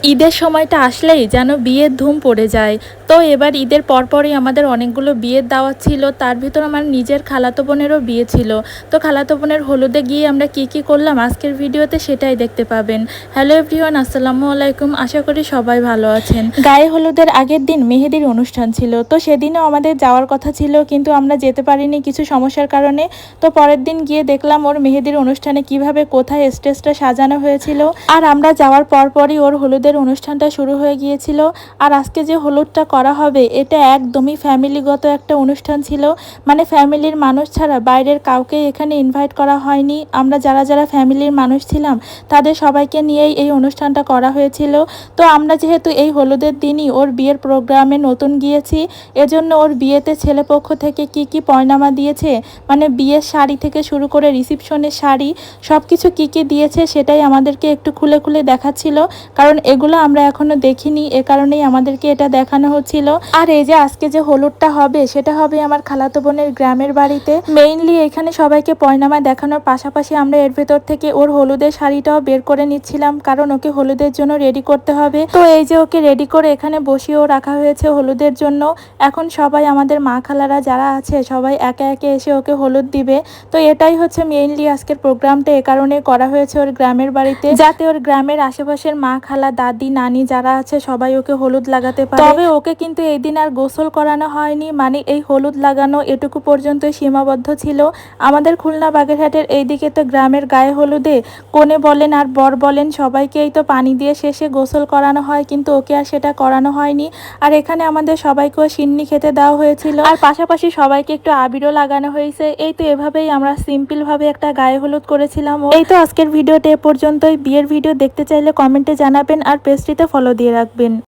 ঈদের সময়টা আসলেই যেন বিয়ের ধুম পড়ে যায়। তো এবার ঈদের পরপরই আমাদের অনেকগুলো বিয়ের দাওয়াত ছিল, তার ভিতর আমার নিজের খালাতো বোনেরও বিয়ে ছিল। তো খালাতো বোনের হলুদে গিয়ে আমরা কি করলাম আজকের ভিডিওতে সেটাই দেখতে পাবেন। হ্যালো এভরিওয়ান, আসসালামু আলাইকুম। আশা করি সবাই ভালো আছেন। গায়ে হলুদের আগের দিন মেহেদির অনুষ্ঠান ছিল, তো সেদিনও আমাদের যাওয়ার কথা ছিল, কিন্তু আমরা যেতে পারিনি কিছু সমস্যার কারণে। তো পরের দিন গিয়ে দেখলাম ওর মেহেদির অনুষ্ঠানে কিভাবে কোথায় স্টেজটা সাজানো হয়েছিল, আর আমরা যাওয়ার পরপরই ওর হলুদের অনুষ্ঠানটা শুরু হয়ে গিয়েছিল। আর আজকে যে হলুদটা করা হবে এটা একদমই ফ্যামিলিগত একটা অনুষ্ঠান ছিল, মানে ফ্যামিলির মানুষ ছাড়া বাইরের কাউকে এখানে ইনভাইট করা হয়নি। আমরা যারা যারা ফ্যামিলির মানুষ ছিলাম তাদের সবাইকে নিয়েই এই অনুষ্ঠানটা করা হয়েছিল। তো আমরা যেহেতু এই হলুদের দিনই ওর বিয়ের প্রোগ্রামে নতুন গিয়েছি, এজন্য ওর বিয়েতে ছেলেপক্ষ থেকে কি পয়নামা দিয়েছে, মানে বিয়ের শাড়ি থেকে শুরু করে রিসিপশনের শাড়ি সব কিছু কী দিয়েছে সেটাই আমাদেরকে একটু খুলে খুলে দেখাচ্ছিল, কারণ এগুলো আমরা এখনো দেখিনি, এ কারণেই আমাদেরকে এটা দেখানো হচ্ছিল। আর এই যে আজকে যে হলুদটা হবে সেটা হবে আমার খালাতো বোনের গ্রামের বাড়িতে। মেইনলি এখানে সবাইকে পয়নামা দেখানোর পাশাপাশি আমরা এর ভেতর থেকে ওর হলুদের শাড়িটাও বের করে নিচ্ছিলাম, কারণ ওকে হলুদের জন্য রেডি করতে হবে। তো এই যে ওকে রেডি করে এখানে বসিয়েও রাখা হয়েছে হলুদের জন্য। এখন সবাই আমাদের মা খালারা যারা আছে সবাই একে একে এসে ওকে হলুদ দিবে। তো এটাই হচ্ছে মেইনলি আজকের প্রোগ্রামটা এ কারণে করা হয়েছে ওর গ্রামের বাড়িতে, যাতে ওর গ্রামের আশেপাশের মা খালা দাদি নানি যারা আছে সবাই ওকে হলুদ লাগাতে পারে। তবে ওকে কিন্তু এই দিন আর গোসল করানো হয়নি, মানে এই হলুদ লাগানো এটুকু পর্যন্ত সীমাবদ্ধ ছিল। আমাদের খুলনা বাগেরহাটের এইদিকে তো গ্রামের গায়ে হলুদে কনে বলেন আর বর বলেন সবাইকেই তো পানি দিয়ে শেষে গোসল করানো হয়, কিন্তু ওকে আর সেটা করানো হয়নি। আর এখানে আমাদের সবাইকেও সিন্নি খেতে দেওয়া হয়েছিল, আর পাশাপাশি সবাইকে একটু আবিরও লাগানো হয়েছে। এই তো এভাবেই আমরা সিম্পল ভাবে একটা গায়ে হলুদ করেছিলাম। এই তো আজকের ভিডিওটা এ পর্যন্তই। বিয়ের ভিডিও দেখতে চাইলে কমেন্টে জানাবেন আর পেজটিতে ফলো দিয়ে রাখবেন।